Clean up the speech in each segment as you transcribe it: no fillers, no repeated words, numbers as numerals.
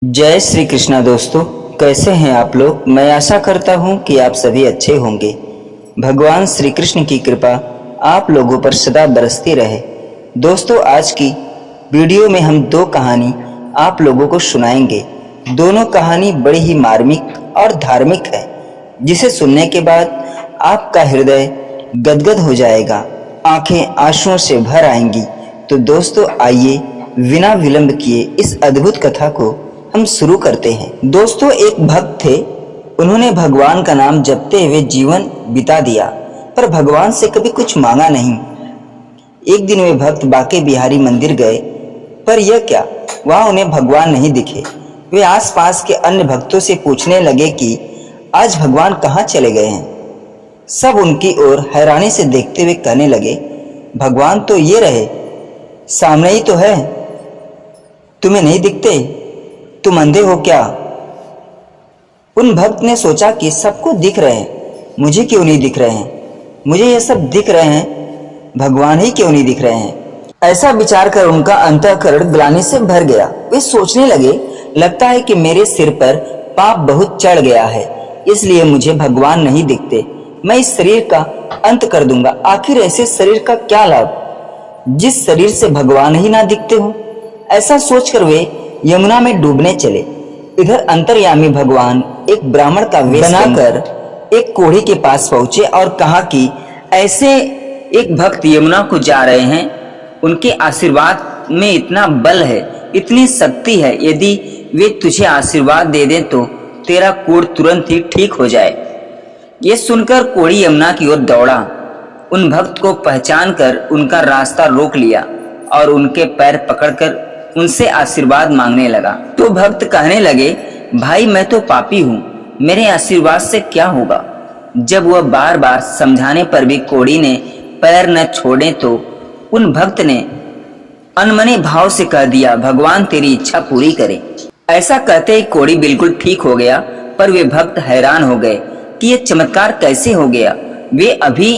जय श्री कृष्णा दोस्तों, कैसे हैं आप लोग। मैं आशा करता हूं कि आप सभी अच्छे होंगे। भगवान श्री कृष्ण की कृपा आप लोगों पर सदा बरसती रहे। दोस्तों, आज की वीडियो में हम दो कहानी आप लोगों को सुनाएंगे। दोनों कहानी बड़ी ही मार्मिक और धार्मिक है, जिसे सुनने के बाद आपका हृदय गदगद हो जाएगा, आंखें आंसुओं से भर आएंगी। तो दोस्तों, आइए बिना विलंब किए इस अद्भुत कथा को हम शुरू करते हैं। दोस्तों, एक भक्त थे। उन्होंने भगवान का नाम जपते हुए जीवन बिता दिया, पर भगवान से कभी कुछ मांगा नहीं। एक दिन वे भक्त बांके बिहारी मंदिर गए, पर यह क्या, वहां उन्हें भगवान नहीं दिखे। वे आसपास के अन्य भक्तों से पूछने लगे कि आज भगवान कहाँ चले गए हैं। सब उनकी ओर हैरानी से देखते हुए कहने लगे, भगवान तो ये रहे, सामने ही तो है, तुम्हें नहीं दिखते, तुम अंधे हो क्या। उन भक्त ने सोचा कि सबको दिख रहे हैं, मुझे क्यों नहीं दिख रहे हैं। मुझे ये सब दिख रहे हैं, भगवान ही क्यों नहीं दिख रहे हैं। ऐसा विचार कर उनका अंतःकरण ग्लानि से भर गया। वे सोचने लगे, लगता है कि मेरे सिर पर पाप बहुत चढ़ गया है, इसलिए मुझे भगवान नहीं दिखते। मैं इस शरीर का अंत कर दूंगा। आखिर ऐसे शरीर का क्या लाभ जिस शरीर से भगवान ही ना दिखते हो। ऐसा सोचकर वे यमुना में डूबने चले। इधर अंतर्यामी भगवान एक ब्राह्मण का वेश बनाकर एक कोढ़ी के पास पहुंचे और कहा कि ऐसे एक भक्त यमुना को जा रहे हैं, उनके आशीर्वाद में इतना बल है, इतनी शक्ति है, यदि वे तुझे आशीर्वाद दे दें तो तेरा कोढ़ तुरंत ही ठीक हो जाए। ये सुनकर कोढ़ी यमुना की ओर दौड़ा। उन भक्त को पहचान कर उनका रास्ता रोक लिया और उनके पैर पकड़कर उनसे आशीर्वाद मांगने लगा। तो भक्त कहने लगे, भाई मैं तो पापी हूँ, मेरे आशीर्वाद से क्या होगा। जब वह बार बार समझाने पर भी कोढ़ी ने पैर न छोड़े तो उन भक्त ने अनमने भाव से कह दिया, भगवान तेरी इच्छा पूरी करे। ऐसा कहते ही कोढ़ी बिल्कुल ठीक हो गया, पर वे भक्त हैरान हो गए कि यह चमत्कार कैसे हो गया। वे अभी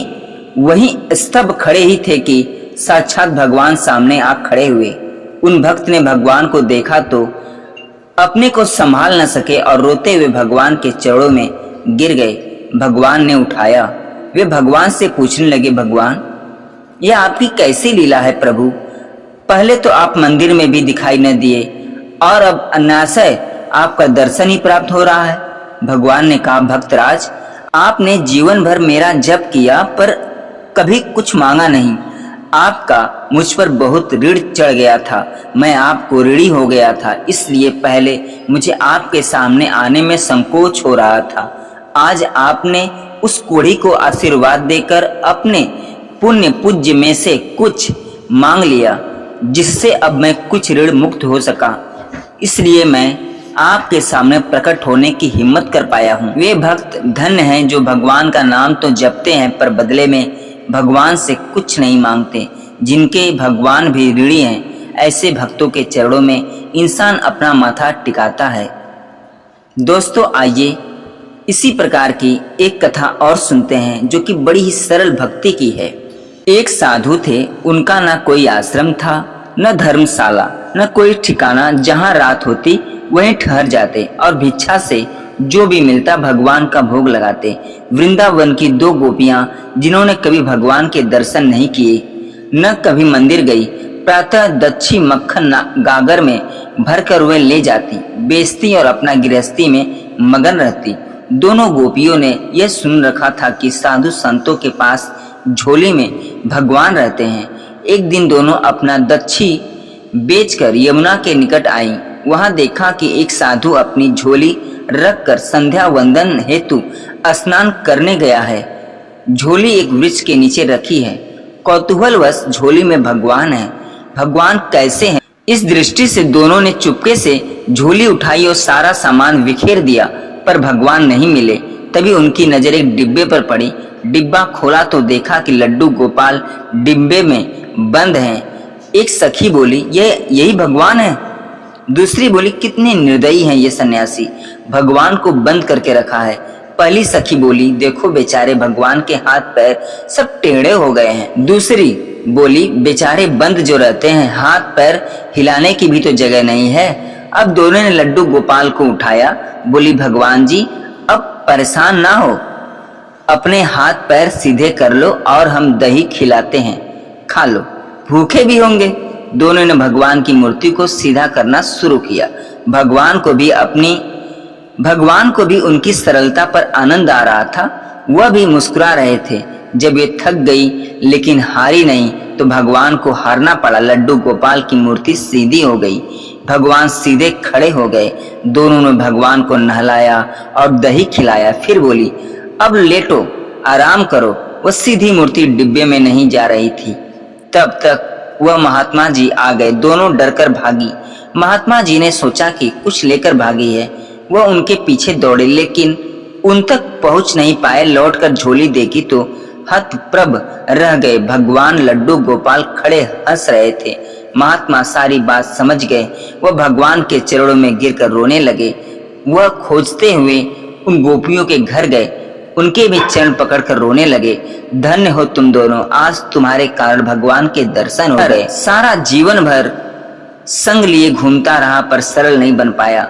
वहीं स्तब्ध खड़े ही थे कि साक्षात भगवान सामने आ खड़े हुए। उन भक्त ने भगवान को देखा तो अपने को संभाल न सके और रोते हुए भगवान के चरणों में गिर गए। भगवान ने उठाया। वे भगवान से पूछने लगे, भगवान यह आपकी कैसी लीला है प्रभु। पहले तो आप मंदिर में भी दिखाई न दिए और अब अनायासय आपका दर्शन ही प्राप्त हो रहा है। भगवान ने कहा, भक्तराज आपने जीवन भर मेरा जप किया पर कभी कुछ मांगा नहीं। आपका मुझ पर बहुत ऋण चढ़ गया था, मैं आपको ऋणी हो गया था, इसलिए पहले मुझे आपके सामने आने में संकोच हो रहा था। आज आपने उस कोढ़ी को आशीर्वाद देकर अपने पुण्य पूज्य में से कुछ मांग लिया, जिससे अब मैं कुछ ऋण मुक्त हो सका, इसलिए मैं आपके सामने प्रकट होने की हिम्मत कर पाया हूँ। वे भक्त धन्य हैं जो भगवान का नाम तो जपते हैं पर बदले में भगवान से कुछ नहीं मांगते। जिनके भगवान भी ऋणी हैं, ऐसे भक्तों के चरणों में इंसान अपना माथा टिकाता है। दोस्तों, आइए इसी प्रकार की एक कथा और सुनते हैं जो कि बड़ी ही सरल भक्ति की है। एक साधु थे, उनका ना कोई आश्रम था, न धर्मशाला, न कोई ठिकाना। जहाँ रात होती वहीं ठहर जाते और भिक्षा से जो भी मिलता भगवान का भोग लगाते। वृंदावन की दो गोपियां जिन्होंने कभी भगवान के दर्शन नहीं किए, न कभी मंदिर गई, प्रातः दक्षी मक्खन गागर में भरकर वे ले जाती, बेचती और अपना गृहस्थी में मगन रहती। दोनों गोपियों ने यह सुन रखा था कि साधु संतों के पास झोली में भगवान रहते हैं। एक दिन दोनों अपना दक्षी बेचकर यमुना के निकट आई। वहां देखा कि एक साधु अपनी झोली रखकर संध्या वंदन हेतु स्नान करने गया है। झोली एक वृक्ष के नीचे रखी है। कौतूहलवश झोली में भगवान है। भगवान कैसे हैं, इस दृष्टि से दोनों ने चुपके से झोली उठाई और सारा सामान बिखेर दिया, पर भगवान नहीं मिले। तभी उनकी नजर एक डिब्बे पर पड़ी। डिब्बा खोला तो देखा कि लड्डू गोपाल डिब्बे में बंद हैं। एक सखी बोली, यही भगवान है। दूसरी बोली, कितने निर्दयी हैं ये सन्यासी, भगवान को बंद करके रखा है। पहली सखी बोली, देखो बेचारे भगवान के हाथ पैर सब टेढ़े हो गए हैं। दूसरी बोली, बेचारे बंद जो रहते हैं, हाथ पैर हिलाने की भी तो जगह नहीं है। अब दोनों ने लड्डू गोपाल को उठाया। बोली, भगवान जी अब परेशान ना हो, अपने हाथ पैर सीधे कर लो और हम दही खिलाते हैं, खा लो, भूखे भी होंगे। दोनों ने भगवान की मूर्ति को सीधा करना शुरू किया। भगवान को भी उनकी सरलता पर आनंद आ रहा था। वह भी मुस्कुरा रहे थे। जब ये थक गई लेकिन हारी नहीं तो भगवान को हारना पड़ा। लड्डू गोपाल की मूर्ति सीधी हो गई। भगवान सीधे खड़े हो गए। दोनों ने भगवान को नहलाया और दही खिलाया। फिर बोली, अब लेटो, आराम करो। वह सीधी मूर्ति डिब्बे में नहीं जा रही थी। तब तक वह महात्मा जी आ गए। दोनों डरकर भागी। महात्मा जी ने सोचा कि कुछ लेकर भागी है। वह उनके पीछे दौड़े लेकिन उन तक पहुंच नहीं पाए। लौटकर झोली देखी तो हतप्रभ रह गए। भगवान लड्डू गोपाल खड़े हंस रहे थे। महात्मा सारी बात समझ गए। वह भगवान के चरणों में गिरकर रोने लगे। वह खोजते हुए उन गोपियों के घर गए, उनके भी चरण पकड़कर रोने लगे। धन्य हो तुम दोनों, आज तुम्हारे कारण भगवान के दर्शन हो गए। सारा जीवन भर संग लिए घूमता रहा पर सरल नहीं बन पाया।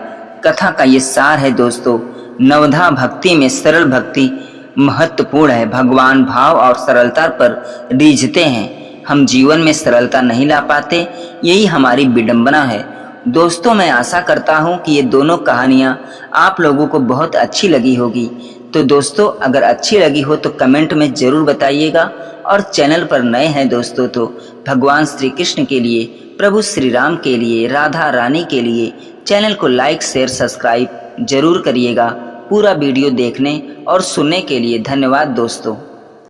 कथा का ये सार है दोस्तों, नवधा भक्ति में सरल भक्ति महत्वपूर्ण है। भगवान भाव और सरलता पर रीझते हैं। हम जीवन में सरलता नहीं ला पाते, यही हमारी विडंबना है। दोस्तों, मैं आशा करता हूँ कि ये दोनों कहानियाँ आप लोगों को बहुत अच्छी लगी होगी। तो दोस्तों, अगर अच्छी लगी हो तो कमेंट में ज़रूर बताइएगा और चैनल पर नए हैं दोस्तों तो भगवान श्री कृष्ण के लिए, प्रभु श्री राम के लिए, राधा रानी के लिए चैनल को लाइक शेयर सब्सक्राइब जरूर करिएगा। पूरा वीडियो देखने और सुनने के लिए धन्यवाद दोस्तों।